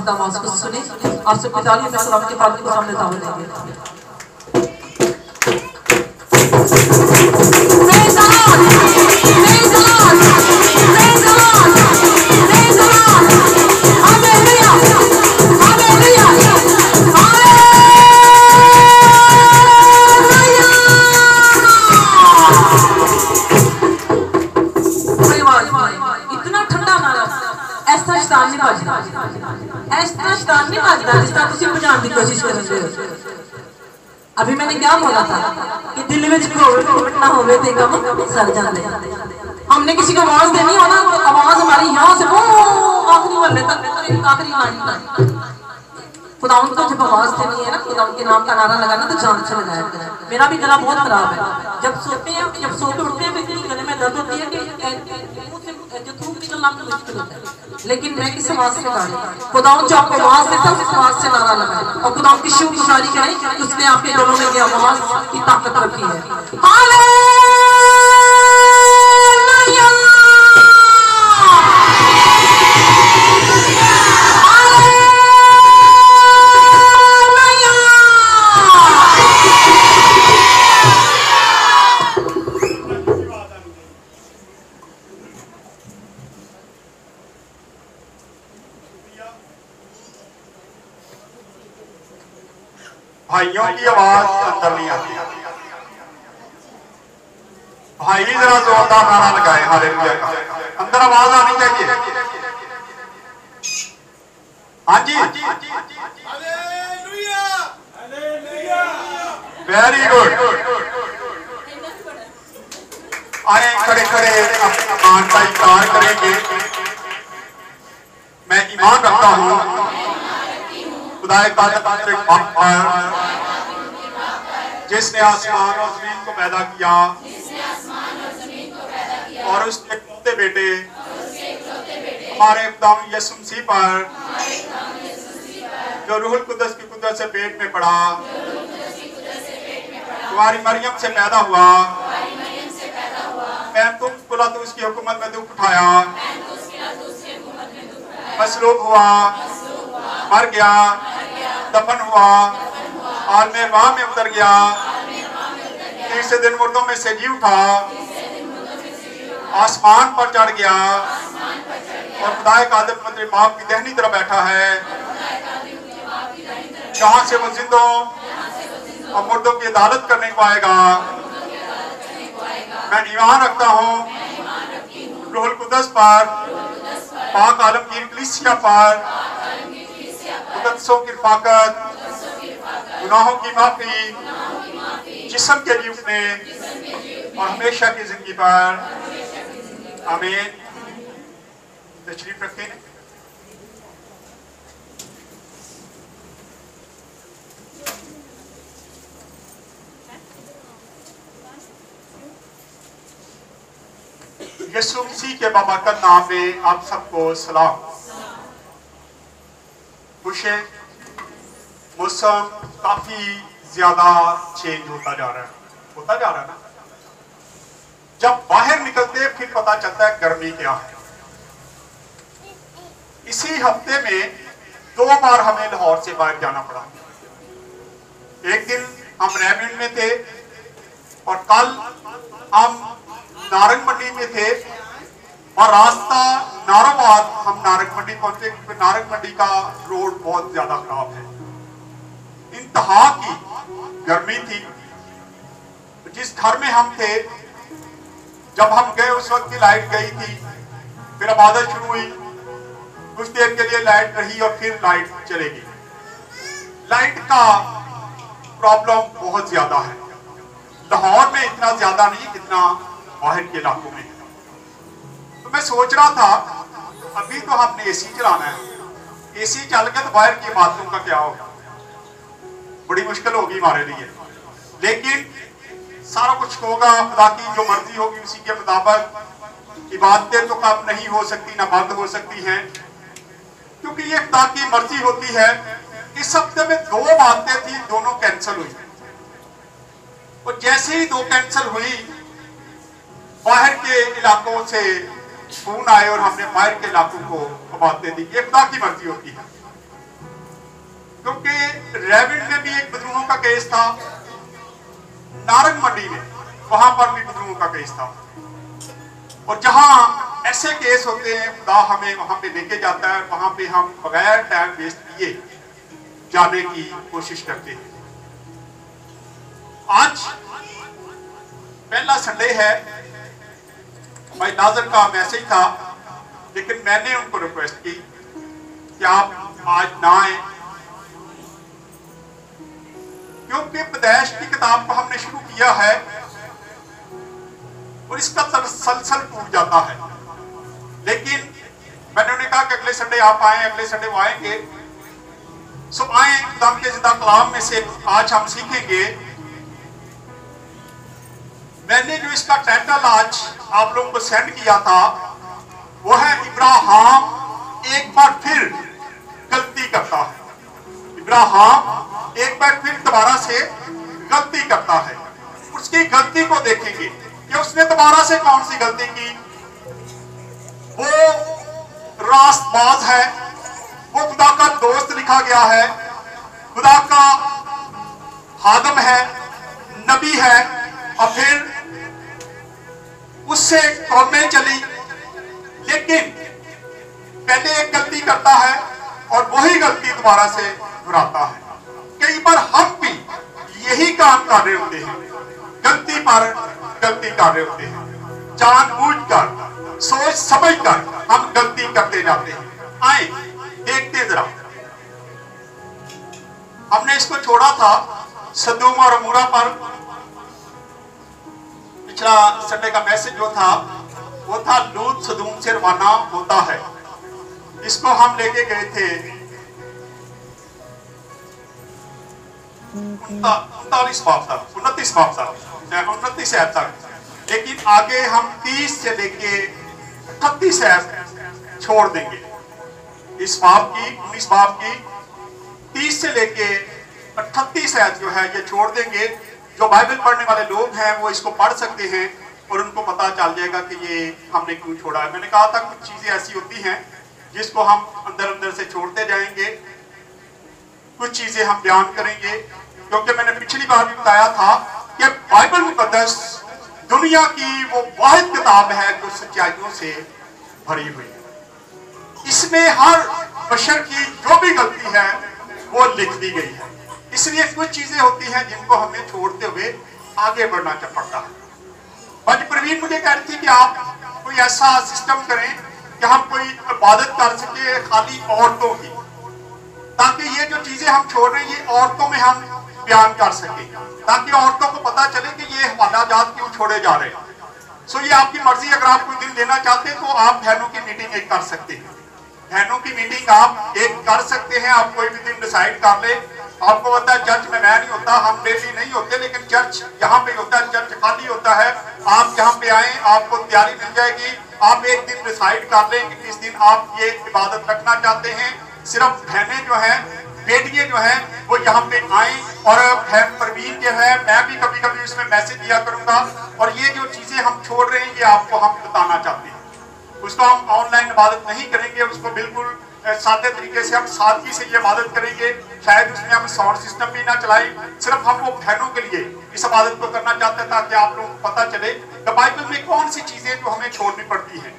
नमाज को सुने और सब पिताली में सलाम के पानी को सामने दावत देंगे। इतना ठंडा नारा ऐसा शैतान नहीं बजदा, ऐसा शैतान नहीं बजदा जिस तरह तुम बुझाने की कोशिश कर रहे हो। अभी मैंने क्या बोला था कि दिल में कोविड ना होवे ते गम सर जाते। हमने किसी को आवाज देनी हो ना, आवाज हमारी यहाँ से वो आखिरी वाले तक, आखिरी लाइन तक। खुदा उनको जब आवाज देनी है ना, खुदा उनके नाम का नारा लगाना तो जान से लगाया करें। मेरा भी गला बहुत खराब है, जब सोते हैं, जब सो के उठते हैं तो गले में दर्द होती है कि जो थूक निकलना मुश्किल होता है, लेकिन मैं किस आवाज से गाड़ी खुदा जो आपको आवाज देता है उस आवाज से नारा लगाए और खुदा की शुक्रगुजारी करें, उसने आपके दिलों में ये आवाज की ताकत रखी है। भाइयों की आवाज अंदर नहीं आती, भाई जरा जोरदार नारा लगाए हालेलुया का, अंदर आवाज आनी चाहिए। हाँ जी, वेरी गुड। आए खड़े खड़े अपने ईमान का इकरार करेंगे। मैं ईमान रखता हूँ खुदाए पर जिसने आसमान और जमीन को पैदा किया और उसके इकलौते बेटे हमारे खुदा यीशु मसीह पर जो रूहुल कुद्दस की कुदरत से पेट में पड़ा, तुम्हारी मरियम से पैदा हुआ, तुम उसकी हुकूमत में दुख उठाया, मसलूब हुआ, मर गया, दफन हुआ और मेरवाह में उतर गया, तीसरे दिन मुर्दों में से जी उठा, आसमान पर चढ़ गया और खुदाए कादिर मंत्री बाप की दाहिनी तरफ बैठा है, जहां से वो जिंदों और मुर्दों की अदालत करने को आएगा। मैं ईमान रखता हूँ रूहुल कुद्दस पर, पाक आलमगीर कलीसिया पर, मुकद्दसों की रफ़ाकत, गुनाहों की माफी, जिस्म के जी उठने और हमेशा की जिंदगी पर। आमीन। तशरीफ रखें। यीशु मसीह के बाबरकत नाम में आप सबको सलाम। खुश है, मौसम काफी ज्यादा चेंज होता जा रहा है ना। जब बाहर निकलते फिर पता चलता है गर्मी क्या है। इसी हफ्ते में 2 बार हमें लाहौर से बाहर जाना पड़ा। एक दिन हम रैबिन में थे और कल हम नारंग मंडी में थे और रास्ता नारोवाद हम नारंग मंडी पहुंचे क्योंकि नारंग मंडी का रोड बहुत ज्यादा खराब है। इंतहा की गर्मी थी। जिस घर में हम थे जब हम गए उस वक्त की लाइट गई थी, फिर इबादत शुरू हुई, कुछ देर के लिए लाइट रही और फिर लाइट चलेगी। लाइट का प्रॉब्लम बहुत ज्यादा है। लाहौर में इतना ज्यादा नहीं जितना बाहर के इलाकों में। तो मैं सोच रहा था अभी तो हमने एसी चलाना है, एसी चल के तो बाहर की बातों का क्या होगा, बड़ी मुश्किल होगी हमारे लिए। लेकिन सारा कुछ होगा, खुदा की जो मर्जी होगी उसी के मुताबिक। इबादतें तो कम नहीं हो सकती ना बंद हो सकती हैं, क्योंकि ये खुदा की मर्जी होती है। इस हफ्ते में 2 बातें थी, दोनों कैंसिल हुई और जैसे ही 2 कैंसिल हुई बाहर के इलाकों से फोन आए और हमने बाहर के इलाकों को बातें दी। ये खुदा की मर्जी होती है। क्योंकि रैविड में भी एक विद्रोह का केस था, नारंग मंडी में वहां पर भी विद्रोह का केस था। और जहां ऐसे केस होते हैं खुदा हमें वहां पे लेके जाता है, वहां पे हम बगैर टाइम वेस्ट किए जाने की कोशिश करते हैं। आज पहला संडे है, भाई नाजर का मैसेज था, लेकिन मैंने उनको रिक्वेस्ट की कि आप आज ना आए, क्योंकि पैदाइश की किताब को हमने शुरू किया है और इसका तसलसल टूट जाता है। लेकिन मैंने उन्हें कहा कि अगले संडे आप आए, अगले संडे वो आएंगे। सो आए, खुदाम के जिंदा कलाम में से आज हम सीखेंगे। मैंने जो इसका टाइटल आज आप लोगों को सेंड किया था वो है इब्राहिम एक बार फिर गलती करता है। इब्राहिम एक बार फिर दोबारा से गलती करता है। उसकी गलती को देखेंगे कि उसने दोबारा से कौन सी गलती की। वो रास्तबाज है, वो खुदा का दोस्त लिखा गया है, खुदा का हादम है, नबी है, और फिर उससे कौमें चली। लेकिन पहले एक गलती करता है और वही गलती दोबारा से दोहराता है। कई बार हम भी यही काम कर रहे होते हैं, गलती पर गलती कर रहे होते हैं, जानबूझकर सोच समझकर हम गलती करते जाते हैं। आए देखते जरा, हमने इसको छोड़ा था सदूम और अमूरा पर। पिछला संडे का मैसेज जो था वो था लूत सदूम से रवाना होता है। इसको हम लेके गए थे 29 बाब तक, लेकिन आगे हम 30 से लेके 38 आयत छोड़ देंगे। इस बाब की 19 बाब की 30 से लेके 38 आयत जो है ये छोड़ देंगे। जो बाइबल पढ़ने वाले लोग हैं वो इसको पढ़ सकते हैं और उनको पता चल जाएगा कि ये हमने क्यों छोड़ा है। मैंने कहा था कुछ चीजें ऐसी होती हैं जिसको हम अंदर अंदर से छोड़ते जाएंगे, कुछ चीजें हम बयान करेंगे, क्योंकि मैंने पिछली बार भी बताया था कि बाइबल मुकद्दस दुनिया की वो वाहिद किताब है जो सच्चाइयों से भरी हुई है। इसमें हर बशर की जो भी गलती है वो लिख दी गई है। इसलिए कुछ चीजें होती हैं जिनको हमें छोड़ते हुए आगे बढ़ना पड़ता है। बज प्रवीण मुझे कह रही थी कि आप कोई ऐसा सिस्टम करें कि हम कोई इबादत कर सके खाली औरतों की, ताकि ये जो चीजें हम छोड़ रहे हैं ये औरतों में हम बयान कर सके, ताकि औरतों को पता चले कि ये हवाला जात क्यों छोड़े जा रहे हैं। सो ये आपकी मर्जी, अगर आप कोई दिन लेना चाहते हैं तो आप बहनों की मीटिंग एक कर सकते हैं। बहनों की मीटिंग आप एक कर सकते हैं। आप कोई भी दिन डिसाइड कर ले। आपको पता है चर्च में मैं नहीं होता, हम डेली नहीं होते, लेकिन चर्च यहाँ पे होता है, चर्च खाली होता है। आप यहाँ पे आए, आपको तैयारी मिल जाएगी। आप एक दिन डिसाइड कर लें कि किस दिन आप ये इबादत रखना चाहते हैं। सिर्फ बहनें जो हैं, बेटियां जो हैं, वो यहाँ पे आए। और बहन परवीन जो है, मैं भी कभी कभी उसमें मैसेज दिया करूंगा। और ये जो चीजें हम छोड़ रहे हैं ये आपको हम बताना चाहते हैं। उसको हम ऑनलाइन इबादत नहीं करेंगे, उसको बिल्कुल सादे तरीके से हम सादगी से ये इबादत करेंगे। शायद उसमें हम साउंड सिस्टम भी ना चलाएं। सिर्फ हम वो बहनों के लिए इस इबादत को करना चाहते हैं ताकि आप लोगों को पता चले कि बाइबल में कौन सी चीजें जो हमें छोड़नी पड़ती हैं।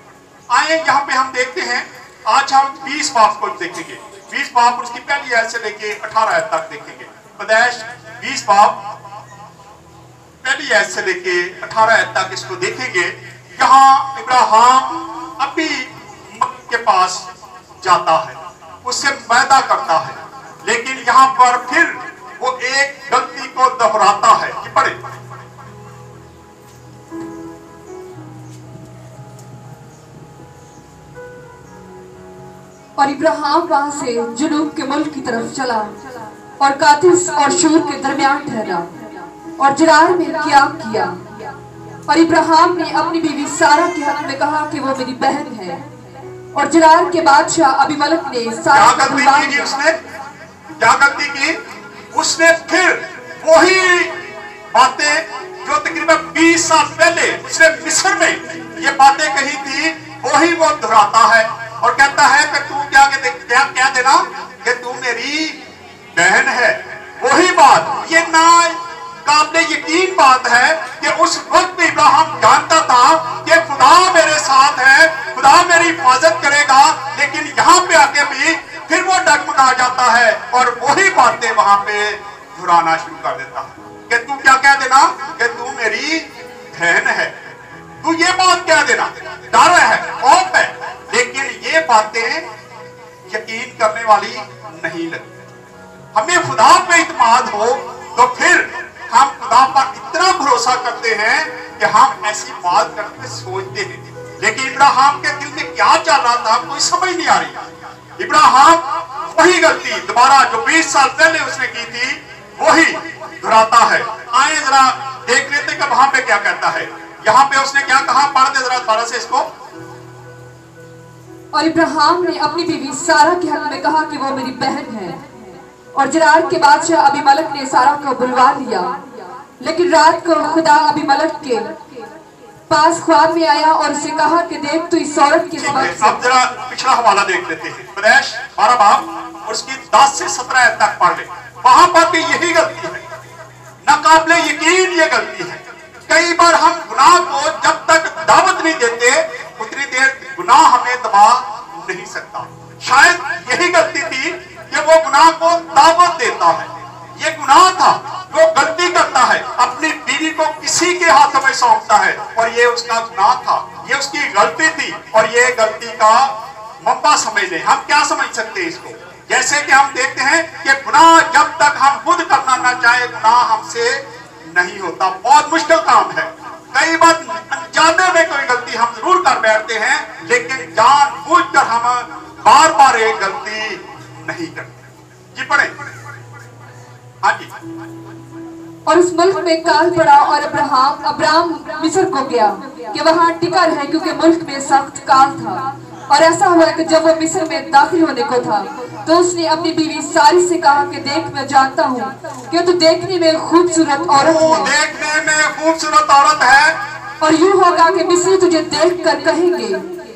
आए यहाँ पे हम देखते हैं, आज हम 20 बाब को देखेंगे। 20 बाब उसकी पहली आयत से लेके 18 आयत तक देखेंगे। पैदाइश 20 बाब पहली आयत से लेके 18 आयत तक इसको देखेंगे। यहाँ इब्राहिम अभी मक्के के पास जाता है, उससे वादा करता है, लेकिन यहाँ पर फिर वो एक गलती को दोहराता है। कि पढ़े और इब्राहिम वहां से जुनूब के मुल्क की तरफ चला और कातिस और शूर के दरमियान ठहरा और जरार में क़याम किया। और इब्राहिम ने अपनी बीवी सारा के हक में कहा कि वो मेरी बहन है। और जरार के बादशाह अबीमलेक ने सारा क्या गलती की उसने? क्या गलती की उसने? फिर वही बातें जो तकरीबन 20 साल पहले उसने मिस्र में ये बातें कही थी, वही वो दोहराता है और कहता है कि तू क्या कह देना कि तू मेरी बहन है। वही बात, ये ना काबिल यकीन बात है कि उस वक्त इब्राहिम जानता था कि खुदा मेरे साथ है, खुदा मेरी हिफाजत करेगा, लेकिन यहाँ पे आके भी फिर वो डगमगा जाता है और वही बातें वहां पे दोहराना शुरू कर देता है कि तू क्या कह देना कि तू मेरी बहन है, तू ये बात कह देना। डर है, खौफ है, लेकिन ये बातें यकीन करने वाली नहीं लगती। हमें खुदा पे इत्मीनान हो तो फिर हम खुदा पर इतना भरोसा करते हैं कि हम ऐसी बात करके सोचते हैं। लेकिन इब्राहिम के दिल में क्या चल रहा था कोई समझ नहीं आ रही। इब्राहिम वही गलती दोबारा जो 20 साल पहले उसने की थी वही दोहराता है। आए जरा देख लेते कि वहां पे क्या कहता है। यहाँ पे उसने क्या कहा, पढ़ दे जरा दोबारा से इसको। और इब्राहिम ने अपनी बीवी सारा के हक में कहा कि वो मेरी बहन है। और जरार के बादशाह अबीमेलेक ने सारा को बुलवा लिया। लेकिन रात को खुदा अबीमेलेक के पास ख्वाब में आया और उसे कहा कि देख तू इस औरत के सबब से। अब जरा पिछला हवाला देख लेते हैं, पैदाइश 12 बाब और उसकी 10 से 17 आयत तक पढ़ ले। वहां पर भी यही गलती है, नाकाबिले यकीन ये गलती है। कई बार हम गुनाह को जब तक दावत नहीं देते उतनी देर गुनाह हमें दबा नहीं सकता। शायद यही गलती थी कि वो गुनाह को दावत देता है। ये गुनाह था, वो गलती करता है, अपनी बीवी को किसी के हाथों में सौंपता है और ये उसका गुनाह था, ये उसकी गलती थी। और ये गलती का मब्बा समझ लें। हम क्या समझ सकते हैं इसको, जैसे कि हम देखते हैं कि गुनाह जब तक हम खुद करना ना चाहे गुनाह हमसे नहीं होता। बहुत मुश्किल काम है। कई बार अनजाने में कोई गलती हम जरूर कर बैठते हैं, लेकिन जानबूझकर हम बार बार एक गलती नहीं करते। जी पढ़े। हाँ जी। और उस मुल्क में काल पड़ा और अब्राम मिस्र को गया कि वहां टिका रहे, क्योंकि मुल्क में सख्त काल था। और ऐसा हुआ कि जब वो मिस्र में दाखिल होने को था तो उसने अपनी बीवी सारी से कहा कि देख मैं जानता हूँ कि तू देखने में खूबसूरत औरत है, देखने में खूबसूरत औरत है। और यूं होगा कि मिस्री तुझे देखकर कहेंगे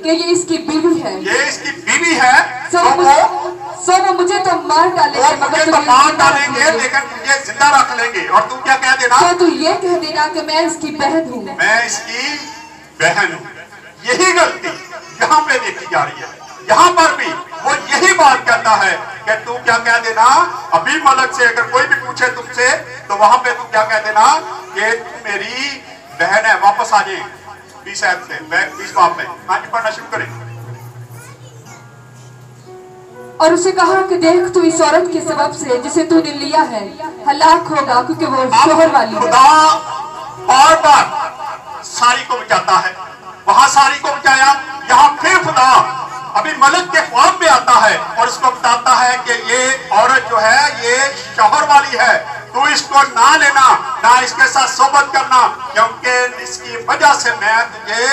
कि ये इसकी बीवी है, ये इसकी बीवी है। सो वो मुझे तो मार डालेंगे, मगर तो मार डालेंगे लेकिन तुझे जिंदा रख लेंगे। और तू क्या कह देना, तो तू ये कह देना कि मैं इसकी बहन हूँ, मैं इसकी बहन हूँ। यही गलती यहाँ पे देखी जा रही है। यहाँ पर भी वो यही बात कहता है कि तू क्या कह देना, अबीमेलेक से अगर कोई भी पूछे तुमसे तो वहां पे तू क्या कह देना कि तू मेरी बहन है। वापस आ जाए 20 आयत से 20 बाब में। आज पढ़ना शुरू करें। और उसे कहा कि देख तू इस औरत के सबब से जिसे तूने लिया है हलाक होगा, क्योंकि वो शोहर वाली है। खुदा और बार सारी को बचाता है। वहां सारी को बचाया, यहाँ फिर खुदा अबीमेलेक के ख्वाब में आता है और उसको बताता है कि ये औरत जो है ये शौहर वाली है, तू इसको ना लेना, ना इसके साथ सोबत करना, क्योंकि इसकी वजह से मैं तुझे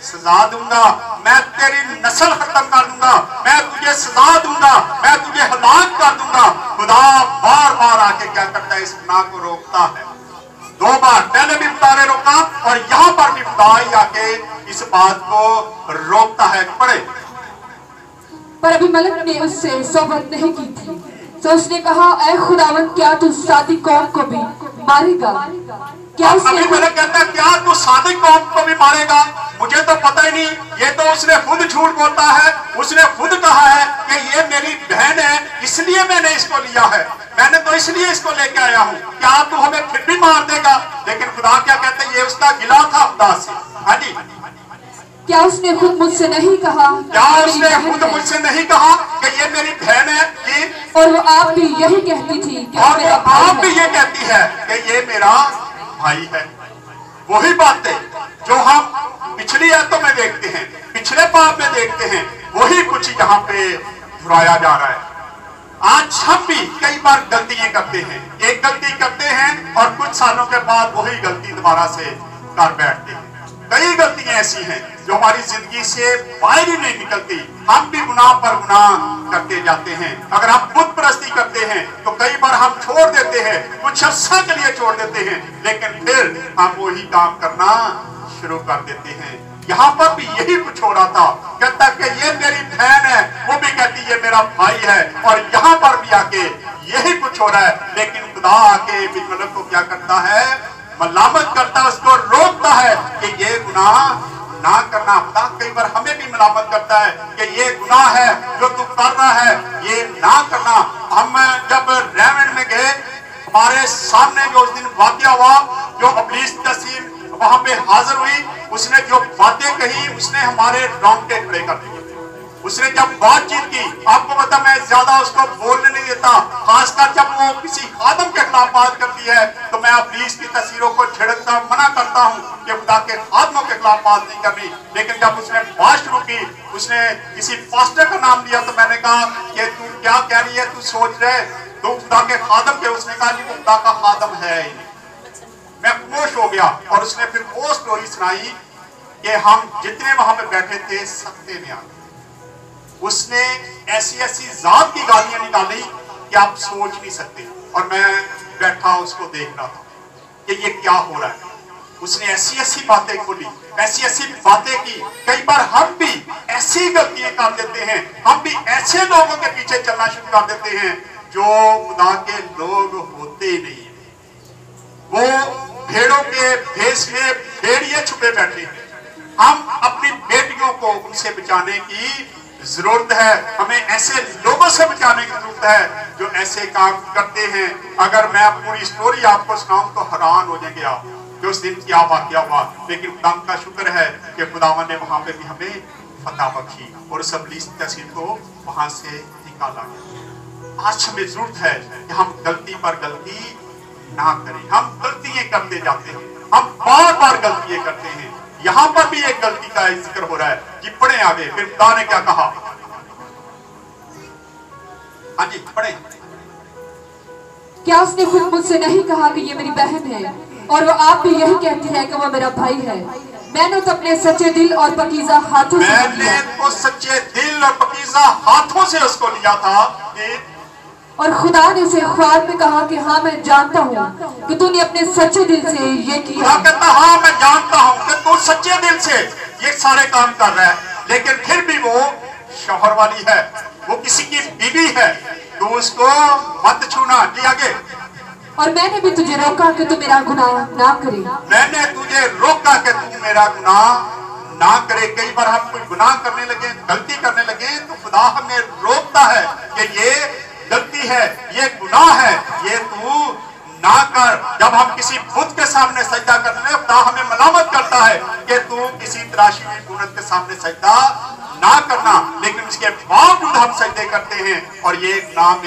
सजा दूंगा, मैं तेरी नस्ल खत्म कर दूंगा, मैं तुझे सजा दूंगा, मैं तुझे हलाक कर दूंगा। खुदा बार बार आके क्या करता है, इस गुनाह को रोकता है। 2 बार पहले भी खुदा ने रोका और यहाँ पर भी खुदा ही आके इस बात को रोकता है। पढ़े। पर अबीमेलेक ने उससे सोबत नहीं की थी, तो उसने कहा ऐ खुदावंद क्या तू सादिक कौम को भी मारेगा? क्या उसने अबीमेलेक कहता है क्या तू सादिक कौम को भी मारेगा? मुझे तो पता ही नहीं, ये तो उसने खुद झूठ बोलता है। उसने खुद कहा है कि ये मेरी बहन है इसलिए मैंने इसको लिया है, मैंने तो इसलिए इसको लेके आया हूँ, क्या तू हमें फिर भी मार देगा? लेकिन खुदा क्या कहते हैं, ये उसका गिला था खुदा से। हाँ जी। क्या उसने खुद मुझसे नहीं कहा? क्या उसने खुद मुझसे नहीं कहा कि ये मेरी बहन है? कि और वो आप भी यही कहती थी कि और मेरा वो भाई आप भी है। ये कहती है कि ये मेरा भाई है। वही बातें जो हम पिछली आयतों में देखते हैं, पिछले पाप में देखते हैं, वही कुछ यहाँ पे दोहराया जा रहा है। आज हम भी कई बार गलतियां करते हैं, एक गलती करते हैं और कुछ सालों के बाद वही गलती दोबारा से कर बैठते हैं। कई गलतियां ऐसी हैं जो हमारी जिंदगी से बाहर ही नहीं निकलती। हम भी गुनाह पर गुनाह करते जाते हैं। अगर हम बुत परस्ती करते हैं तो कई बार हम छोड़ देते हैं, कुछ अर्सा के लिए छोड़ देते हैं, लेकिन फिर हम वही काम करना शुरू कर देते हैं। यहाँ पर भी यही कुछ हो रहा था, कहता कि ये मेरी बहन है, वो भी कहती ये मेरा भाई है। और यहाँ पर भी आके यही कुछ हो रहा है। लेकिन खुदा आके अबीमेलेक को क्या करता है, मलामत करता है, उसको रोकता है कि ये गुनाह ना करना। खुदा कई बार हमें भी मलामत करता है कि ये गुनाह है जो तू कर रहा है, ये ना करना। हम जब रेवन में गए, हमारे सामने जो उस दिन वाकया हुआ, जो इब्लीस तस्वीर वहां पे हाजिर हुई, उसने जो बातें कही उसने हमारे रोंगटे खड़े कर दिए। उसने जब बातचीत की, आपको पता मैं ज्यादा उसको बोलने नहीं देता, खासकर जब वो किसी खादम के खिलाफ बात करती है तो मैं इब्लीस की तस्वीरों को छिड़कता मना करता हूँ कि खुदा के खादमों के खिलाफ बात नहीं करनी। लेकिन जब उसने बात शुरू की, उसने किसी पास्टर का नाम लिया, तो मैंने कहा कि तू क्या कह रही है, तू सोच रहे तू खुदा के खादम के। उसने कहा कि खुदा का खादम है ही नहीं। मैं खामोश हो गया और उसने फिर वो स्टोरी सुनाई कि हम जितने वहां पे बैठे थे सत्ते में आ गए। उसने ऐसी ऐसी जात की गालियां निकाली कि आप सोच नहीं सकते। और मैं बैठा उसको देख रहा था कि ये क्या हो रहा है। उसने ऐसी ऐसी बातें खोली, ऐसी ऐसी बातें की। कई बार हम भी ऐसी गलतियां कर देते हैं, हम भी ऐसे लोगों के पीछे चलना शुरू कर देते हैं जो खुदा के लोग होते ही नहीं है। वो भेड़ों के भेष में भेड़िए छुपे बैठे हैं। हम अपनी बेटियों को उनसे बचाने की जरूरत है। हमें ऐसे लोगों से बचाने की जरूरत है जो ऐसे काम करते हैं। अगर मैं पूरी स्टोरी आपको सुनाऊं तो हैरान हो जाएंगे आप कि उस दिन क्या वाकया हुआ। लेकिन खुदा का शुक्र है कि खुदावन ने वहां पे भी हमें फतह बख्शी और उस इब्लीस तस्वीर को वहां से निकाला गया। आज हमें जरूरत है कि हम गलती पर गलती ना करें। हम गलतियां करते जाते हैं, हम बार बार गलतियां करते हैं। यहां पर भी एक गलती का जिक्र हो रहा है कि पढ़े आगे, फिर खुदा ने क्या कहा। हाँ जी पढ़े। क्या उसने खुद मुझसे नहीं कहा कि ये मेरी बहन है, और वो आप भी यही कहती है कि वो मेरा भाई है। मैंने तो अपने सच्चे दिल और पकीज़ा हाथों से मैंने तो सच्चे दिल और पकीज़ा हाथों से उसको लिया था। और खुदा ने उसे ख्वाब में कहा कि हाँ मैं जानता हूँ कि तूने अपने सच्चे दिल से ये किया। कहता हाँ मैं जानता हूँ कि तू सच्चे दिल से ये सारे काम कर रहा है, लेकिन फिर भी वो शौहर वाली है, वो किसी की बीवी है, तू उसको मत छूना। जी आगे। और मैंने भी तुझे रोका कि तू मेरा गुनाह ना करे। मैंने तुझे रोका कि तू मेरा गुनाह ना करे। कई बार हम कोई गुनाह करने लगे, गलती करने लगे, तो खुदा हमें रोकता है कि ये गलती है, ये गुनाह है, ये तू ना कर। जब हम किसी बुत के सामने सजदा करते हैं, खुदा हमें मलामत करता है कि तू किसी तराशी हुई मूरत के सामने सजदा ना करना। लेकिन उसके बावजूद हम सजदे करते हैं और ये गुनाह में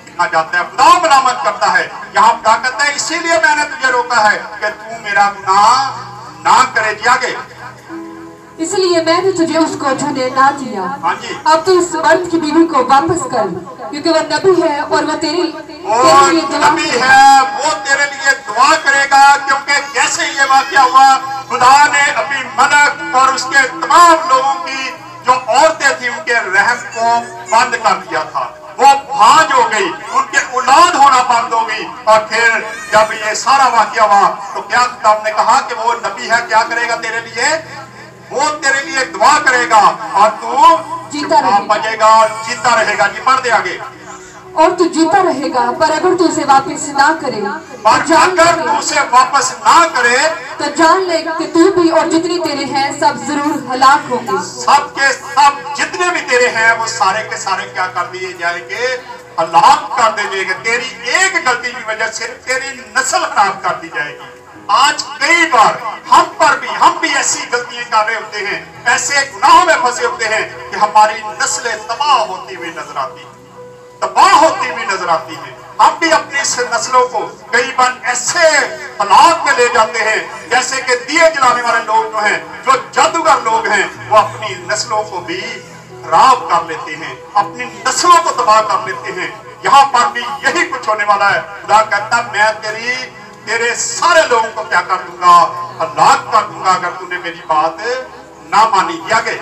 गिना जाता है। खुदा मलामत करता है। यहाँ खुदा कहता है इसीलिए मैंने तुझे रोका है कि तू मेरा गुनाह ना करे। जी आगे। इसलिए मैंने तुझे उसको झूठे ना दिया। हाँ जी। अब तू इस मर्द की बीवी को वापस कर, क्योंकि वह नबी है और वह तेरे लिए नबी है, वो तेरे लिए दुआ करेगा। क्योंकि जैसे ये वाकया हुआ, खुदा ने अबीमेलेक और उसके तमाम लोगों की जो औरतें थी उनके रहम को बंद कर दिया था। वो भांज हो गई, उनके औलाद होना बंद हो गई। और फिर जब ये सारा वाकया हुआ तो क्या खुदा ने कहा कि वो नबी है, क्या करेगा तेरे लिए, वो तेरे लिए दुआ करेगा और तू जीता बजेगा, जीता रहेगा। जी पढ़ दे आगे। और तू जीता रहेगा, पर अगर तू उसे वापस ना करे, अगर तू उसे वापस ना करे तो जान ले कि तू भी और जितने तेरे हैं सब जरूर हलाक होंगे। सब के सब जितने भी तेरे हैं वो सारे के सारे क्या कर दिए जाएंगे, हलाक कर दिए जाएंगे। तेरी एक गलती की वजह से तेरी नस्ल खराब कर दी जाएगी। आज कई बार हम भी ऐसी गलतियां कर रहे होते हैं, ऐसे गुनाहों में फंसे होते हैं कि हमारी नस्लें तबाह होती हुई नजर आती हैं। हम भी अपनी नस्लों को कई बार ऐसे हालात में ले जाते हैं जैसे कि दिए जलाने वाले लोग जो हैं, जो जादूगर लोग हैं, वो अपनी नस्लों को भी खराब कर लेते हैं, अपनी नस्लों को तबाह कर लेते हैं। यहाँ पर भी यही कुछ होने वाला है। खुदा कहता मैं तेरे सारे लोगों को क्या कर दूंगा, हलाक कर दूंगा अगर तूने मेरी बात ना मानी। आगे।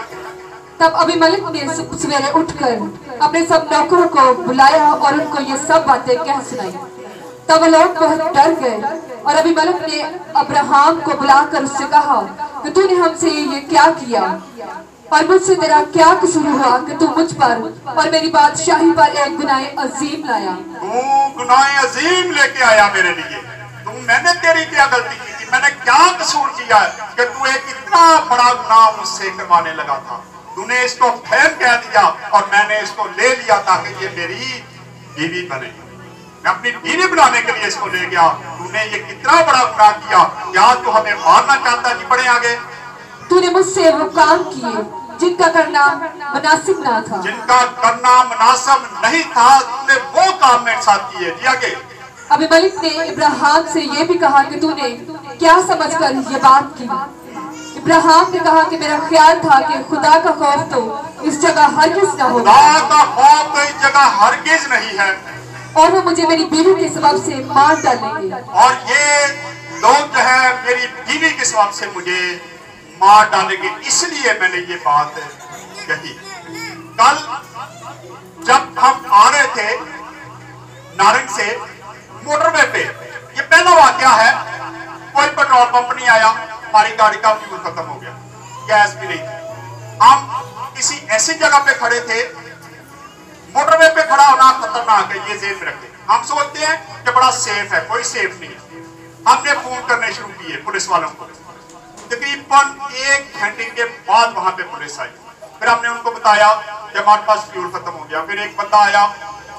तब अबीमेलेक ने सवेरे उठकर अपने सब नौकरों को बुलाया और उनको ये सब बातें कह सुनाई। तब लोग बहुत डर गए और अबीमेलेक ने अब्राहम को बुलाकर उससे कहा कि तूने हमसे ये क्या किया। और मुझसे तेरा क्या कसूर हुआ कि तू मुझ पर और मेरी बादशाही पर एक गुनाह अजीम लाया? तू गुनाह अजीम लेके आया मेरे लिए। मैंने तेरी क्या गलती की थी? मैंने क्या कसूर किया कि तू एक इतना बड़ा गुनाह मुझसे करवाने लगा था? तूने इसको फैल कह दिया और मैंने इसको ले लिया ताकि ये मेरी बीवी बने। मैं अपनी बीवी बनाने के लिए इसको ले गया। तूने ये कितना बड़ा गुनाह किया। क्या तू हमें मारना चाहता? जी पढ़े आगे। तूने मुझसे वो काम किए जिनका करना मुनासिब ना था। जिनका करना मुनासिब नहीं था, तूने वो काम मेरे साथ किए। जी आगे। अबीमेलेक ने इब्राहिम से ये भी कहा कि तूने क्या समझकर ये बात की? इब्राहिम ने कहा कि मेरा ख्याल था कि खुदा का खौफ तो इस जगह हरगिज ना होगा। खुदा का खौफ तो इस जगह हरगिज नहीं है और वो मुझे मेरी बीवी के सबब से मार डालेंगे। और ये लोग जो है मेरी बीवी के सबब से मुझे मार डालेंगे। इसलिए मैंने ये बात कही। कल जब हम आ रहे थे नारंग से मोटरवे पे, ये पहला वाकया है। कोई पेट्रोल पंप नहीं आया, हमारी गाड़ी का फ्यूल खत्म हो गया, गैस भी नहीं थी। हम किसी ऐसी जगह पे खड़े थे, मोटरवे पे खड़ा होना खतरनाक है, ये जेब में रखते। हम सोचते हैं कि बड़ा सेफ है, कोई सेफ नहीं है। हमने फोन करने शुरू किए पुलिस वालों को। तकरीबन 1 घंटे के बाद वहां पे पुलिस आई। फिर हमने उनको बताया कि हमारे पास फ्यूल खत्म हो गया। फिर एक बंदा आया,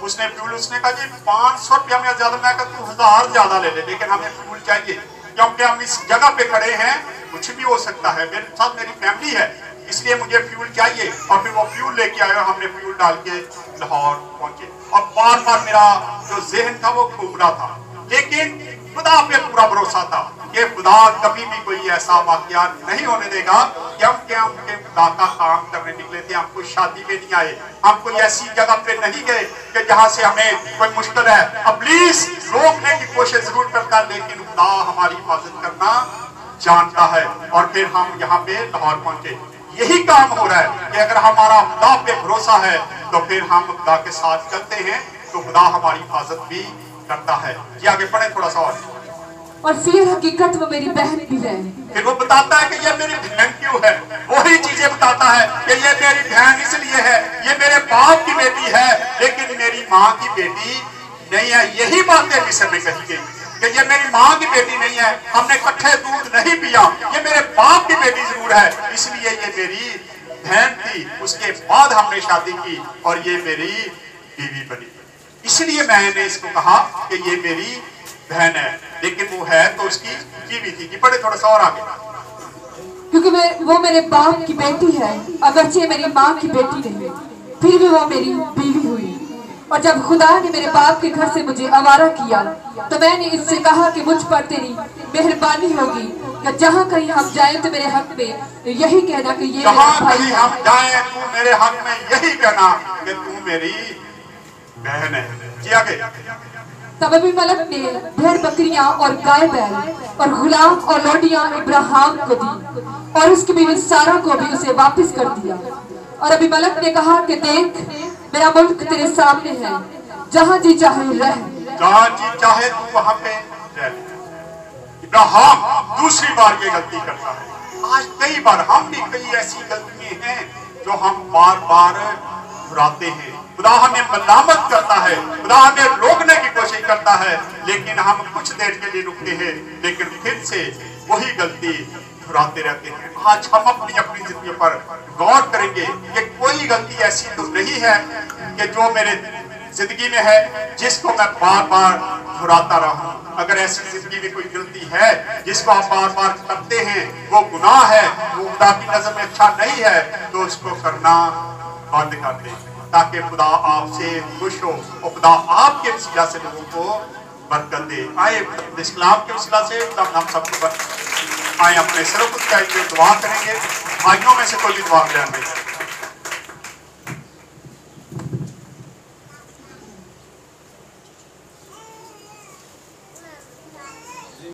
उसने फ्यूल, उसने कहा जी 500 रुपया में ज्यादा। मैं कहता हूँ 1000 ज्यादा ले ले, लेकिन हमें फ्यूल चाहिए क्योंकि हम इस जगह पे खड़े हैं, कुछ भी हो सकता है, मेरे साथ मेरी फैमिली है, इसलिए मुझे फ्यूल चाहिए। और फिर वो फ्यूल लेके आए और हमने फ्यूल डाल के लाहौर पहुंचे। और बार बार मेरा जो जहन था वो घूम रहा था, लेकिन खुदा पे पूरा भरोसा था कि खुदा कभी भी कोई ऐसा वाकया नहीं होने देगा। क्योंकि हम खुदा का काम करने निकले थे, हम कोई शादी पे नहीं आए, हम कोई ऐसी जगह पे नहीं गए कि जहां से हमें कोई मुश्किल है। इब्लीस रोकने की कोशिश जरूर करता है, लेकिन खुदा हमारी हिफाजत करना जानता है। और फिर हम यहाँ पे लाहौर पहुंचे। यही काम हो रहा है कि अगर हमारा खुदा पे भरोसा है तो फिर हम खुदा के साथ चलते हैं, तो खुदा हमारी हिफाजत भी करता है। ये आगे पढ़े थोड़ा सा और फिर हकीकत वो मेरी बहन भी है। फिर वो बताता है कि ये मेरी बहन क्यों है। वही चीजें बताता है कि ये मेरी बहन इसलिए है, ये मेरे बाप की बेटी है, लेकिन मेरी माँ की बेटी नहीं है। यही बातें मिस्र में कही गई कि ये मेरी माँ की बेटी नहीं है, हमने इकट्ठे दूध नहीं पिया, ये मेरे बाप की बेटी जरूर है, इसलिए ये मेरी बहन थी। उसके बाद हमने शादी की और ये मेरी बीवी बनी। इसलिए मैंने इसको कहा कि ये मेरी बहन है, लेकिन वो है तो उसकी बीवी थी। कि पढ़े थोड़ा सा और आगे। क्योंकि वो मेरे बाप की बेटी है, अगरचे मेरी माँ की बेटी नहीं, फिर भी वो मेरी बीवी हुई। और जब खुदा ने मेरे बाप के घर से मुझे आवारा किया तो मैंने इससे कहा कि मुझ पर तेरी मेहरबानी होगी कि जहाँ कहीं हम जाएं तो मेरे हक में यही कहना कि ये जहाँ कहीं हम जाएं तू मेरे हक में यही कहना कि तू मेरी बहन है। जी आगे। तब अबीमेलेक ने भेड़ बकरियां और गाय बैल और गुलाम और लोडियां इब्राहिम को दी और उसकी बीवी सारा को भी उसे वापस कर दिया। और अबीमेलेक ने कहा कि देख, मेरा मुल्क तेरे सामने है, जहाँ जी चाहे रह। जहाँ जी चाहे तू वहाँ पे रह। इब्राहिम दूसरी बार ये गलती करता है। आज कई बार हम भी कई ऐसी गलतियां हैं जो हम बार बार दोहराते हैं। खुदा हमें मलामत करता है, खुदा हमें रोकने की कोशिश करता है, लेकिन हम कुछ देर के लिए रुकते हैं, लेकिन फिर से वही गलती दोहराते रहते हैं। आज हम अपनी अपनी जिंदगी पर गौर करेंगे कि कोई गलती ऐसी तो नहीं है कि जो मेरे जिंदगी में है जिसको मैं बार बार दोहराता रहूं। अगर ऐसी जिंदगी में कोई गलती है जिसको आप बार बार करते हैं, वो गुनाह है, वो खुदा की नजर में अच्छा नहीं है, तो उसको करना बंद कर दें ताकि खुदा आपसे खुश हो और खुदा आपके वसीला से लोगों को बरकत दे। आए इस्लाम के वसीला से हम सबको आए अपने सिरों को दुआ करेंगे। भाइयों में से कोई भी दुआ बयान नहीं।